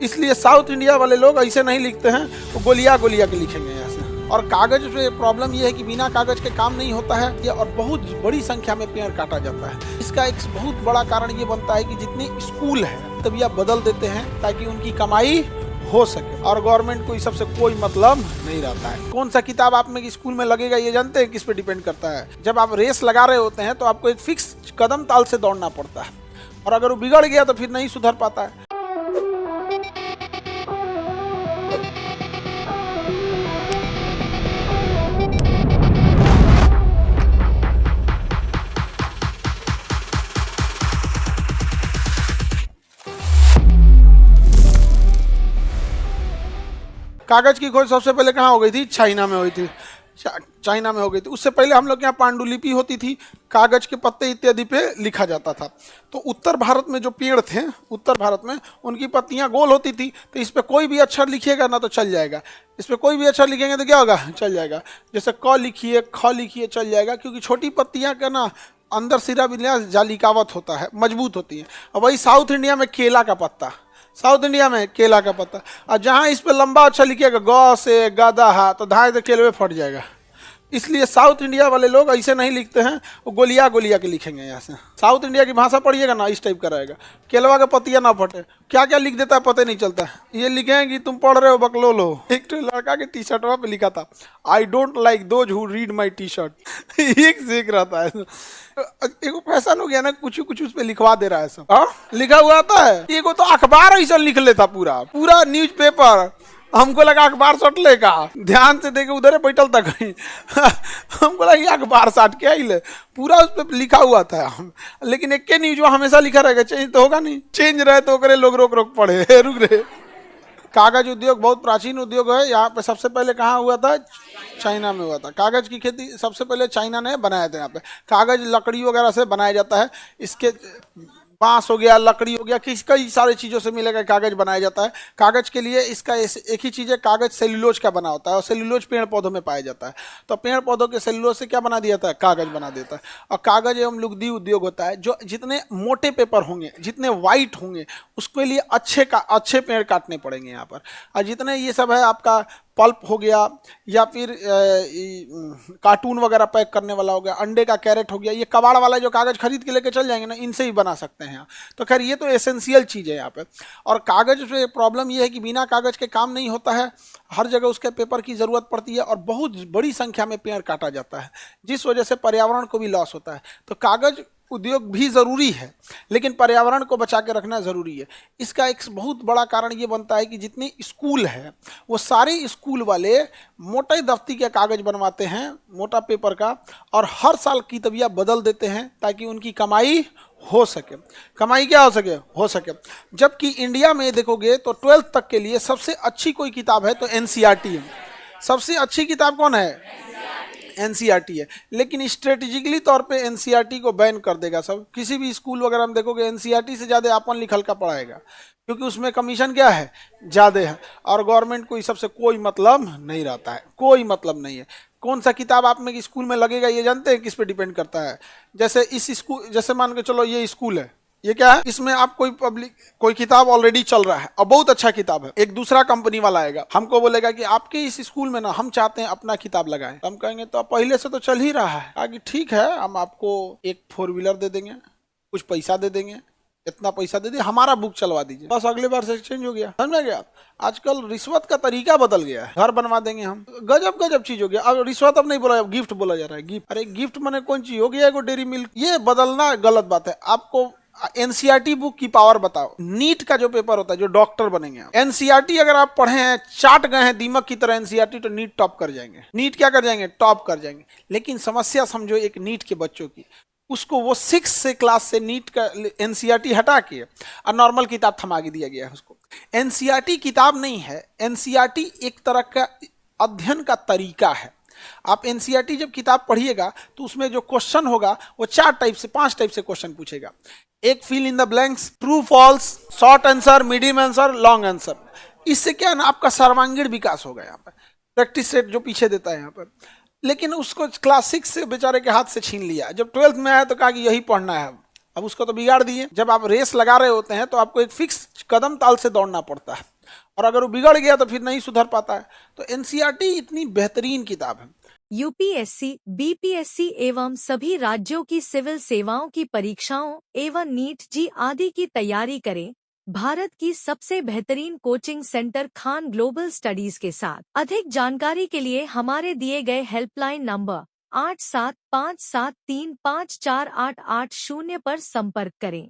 इसलिए south India वाले लोग ऐसे नहीं लिखते हैं, वो गोलिया गोलिया के लिखेंगे यहाँ से। और कागज पे प्रॉब्लम ये है कि बिना कागज के काम नहीं होता है ये, और बहुत बड़ी संख्या में पेड़ काटा जाता है। इसका एक बहुत बड़ा कारण ये बनता है कि जितने स्कूल है तभी आप बदल देते हैं ताकि उनकी कमाई हो सके, और गवर्नमेंट को इस सबसे कोई मतलब नहीं रहता है। कौन सा किताब आप में स्कूल में लगेगा ये जानते हैं किस पे डिपेंड करता है? जब आप रेस लगा रहे होते हैं तो आपको एक फिक्स कदम ताल से दौड़ना पड़ता है, और अगर वो बिगड़ गया तो फिर नहीं सुधर पाता है। कागज की खोज सबसे पहले कहाँ हो गई थी? चाइना में हुई थी। चाइना में हो गई थी। उससे पहले हम लोग के यहाँ पांडुलिपि होती थी, कागज के पत्ते इत्यादि पे लिखा जाता था। तो उत्तर भारत में जो पेड़ थे, उत्तर भारत में उनकी पत्तियां गोल होती थी, तो इस पे कोई भी अक्षर लिखिएगा ना तो चल जाएगा। इस पे कोई भी अक्षर लिखेंगे तो क्या होगा? चल जाएगा। जैसे क लिखिए, ख लिखिए, चल जाएगा, क्योंकि छोटी पत्तियां का ना अंदर सिरा विन्यास जालिकावत होता है, मजबूत होती है। और वही साउथ इंडिया में केला का पत्ता, साउथ इंडिया में केला का पत्ता, और जहाँ इस पे लंबा अच्छा लिखिएगा ग से गदा तो धाए से केलवे फट जाएगा। इसलिए साउथ इंडिया वाले लोग ऐसे नहीं लिखते हैं, वो गोलिया गोलिया के लिखेंगे यहाँ से। साउथ इंडिया की भाषा पढ़िएगा ना, इस टाइप का रहेगा, केलवा का पत्तियां ना फटे। क्या क्या लिख देता है पता नहीं चलता है। ये लिखे हैं कि तुम पढ़ रहे हो बकलोलो। एक तो लड़का के टी शर्ट पे लिखा था, I don't like those who read my T shirt. एक सीख रहता है, एक फैशन हो गया ना, कुछ कुछ उस पर लिखवा दे रहा है सब। हाँ लिखा हुआ आता है। एक तो अखबार ऐसा लिख लेता, पूरा पूरा न्यूज पेपर। हमको लगा अखबार सट लेगा, ध्यान से देखे उधर बैठल तक हमको लगा ये अखबार साट के आई ले, पूरा उस पर लिखा हुआ था। लेकिन एक के न्यूज हमेशा लिखा रहेगा, चेंज तो होगा नहीं। चेंज रहे तो करे लोग रोक रोक पड़े रुक रहे। कागज उद्योग बहुत प्राचीन उद्योग है। यहाँ पे सबसे पहले कहाँ हुआ था? चाइना में हुआ था। कागज की खेती सबसे पहले चाइना ने बनाया था। यहाँ पे कागज लकड़ी वगैरह से बनाया जाता है। इसके बांस हो गया, लकड़ी हो गया, कई सारी चीज़ों से मिलेगा कागज बनाया जाता है। कागज के लिए इसका एक ही चीज़ है, कागज सेल्यूलोज का बना होता है, और सेल्यूलोज पेड़ पौधों में पाया जाता है। तो पेड़ पौधों के सेल्यूलोज से क्या बना दिया जाता है? कागज बना देता है। और कागज एवं लुगदी उद्योग होता है, जो जितने मोटे पेपर होंगे, जितने वाइट होंगे, उसके लिए अच्छे पेड़ काटने पड़ेंगे यहाँ पर। और जितने ये सब है आपका पल्प हो गया, या फिर कार्टून वगैरह पैक करने वाला हो गया, अंडे का कैरेट हो गया, ये कबाड़ वाला जो कागज खरीद के लेके चल जाएंगे ना, इनसे ही बना सकते हैं यहाँ। तो खैर ये तो एसेंशियल चीज़ है यहाँ पे। और कागज पे प्रॉब्लम ये है कि बिना कागज के काम नहीं होता है, हर जगह उसके पेपर की ज़रूरत पड़ती है, और बहुत बड़ी संख्या में पेड़ काटा जाता है, जिस वजह से पर्यावरण को भी लॉस होता है। तो कागज उद्योग भी ज़रूरी है, लेकिन पर्यावरण को बचा के रखना ज़रूरी है। इसका एक बहुत बड़ा कारण ये बनता है कि जितने स्कूल हैं वो सारे स्कूल वाले मोटे दफ्ती के कागज़ बनवाते हैं, मोटा पेपर का, और हर साल की तबियत बदल देते हैं ताकि उनकी कमाई हो सके। कमाई क्या हो सके। जबकि इंडिया में देखोगे तो 12th तक के लिए सबसे अच्छी कोई किताब है तो एनसीईआरटी है। सबसे अच्छी किताब कौन है? एनसीईआरटी है। लेकिन स्ट्रेटेजिकली तौर पे एनसीईआरटी को बैन कर देगा सब। किसी भी स्कूल वगैरह में देखोगे एनसीईआरटी से ज़्यादा अपन लिखल का पढ़ाएगा, क्योंकि उसमें कमीशन क्या है? ज़्यादा है, और गवर्नमेंट को इस सबसे कोई मतलब नहीं रहता है, कोई मतलब नहीं है। कौन सा किताब आप में स्कूल में लगेगा ये जानते हैं किस पे डिपेंड करता है? जैसे इस स्कूल, जैसे मान के चलो ये स्कूल है, ये क्या है? इसमें आप कोई किताब ऑलरेडी चल रहा है और बहुत अच्छा किताब है, एक दूसरा कंपनी वाला आएगा, हमको बोलेगा कि आपके इस स्कूल में ना हम चाहते हैं अपना किताब लगाएं। हम कहेंगे तो पहले से तो चल ही रहा है। आगे ठीक है, हम आपको एक 4 व्हीलर दे देंगे, कुछ पैसा दे देंगे, इतना पैसा दे दिए, हमारा बुक चलवा दीजिए, बस अगले बार से एक्सचेंज हो गया। समझ गया? आजकल रिश्वत का तरीका बदल गया है। घर बनवा देंगे हम, गजब गजब चीज हो गया। अब रिश्वत अब नहीं बोला, अब गिफ्ट बोला जा रहा है। गिफ्ट, अरे गिफ्ट माने कौन चीज हो गया? एगो डेयरी मिल्क। ये बदलना गलत बात है। आपको एनसीईआरटी बुक की पावर बताओ। नीट का जो पेपर होता है, जो डॉक्टर बनेंगे, एनसीईआरटी अगर आप पढ़े हैं, चाट गए हैं दीमक की तरह एनसीईआरटी, तो नीट टॉप कर जाएंगे। नीट क्या कर जाएंगे? टॉप कर जाएंगे। लेकिन समस्या समझो एक नीट के बच्चों की, उसको वो 6 से क्लास से नीट का एनसीईआरटी हटा के और नॉर्मल किताब थमा के दिया गया है उसको। एनसीईआरटी किताब नहीं है, एनसीईआरटी एक तरह का अध्ययन का तरीका है। आप एनसीईआरटी जब किताब पढ़िएगा तो उसमें जो क्वेश्चन होगा वो 4 टाइप से 5 टाइप से क्वेश्चन पूछेगा। एक fill in the blanks, true false, short answer, medium answer, long answer. इससे क्या है ना, आपका सर्वांगीण विकास होगा। यहाँ पर प्रैक्टिस सेट जो पीछे देता है यहाँ पर, लेकिन उसको क्लास 6 से बेचारे के हाथ से छीन लिया। जब 12th में आया तो कहा कि यही पढ़ना है, अब उसको तो बिगाड़ दिए। जब आप रेस लगा रहे होते हैं तो आपको एक फिक्स कदम ताल से दौड़ना पड़ता है, और अगर वो बिगड़ गया तो फिर नहीं सुधर पाता है। तो एनसीईआरटी इतनी बेहतरीन किताब है। यूपीएससी, बीपीएससी एवं सभी राज्यों की सिविल सेवाओं की परीक्षाओं एवं नीट जी आदि की तैयारी करें भारत की सबसे बेहतरीन coaching centre Khan global studies के साथ। अधिक जानकारी के लिए हमारे दिए गए हेल्पलाइन नंबर 8757354880 पर संपर्क करें।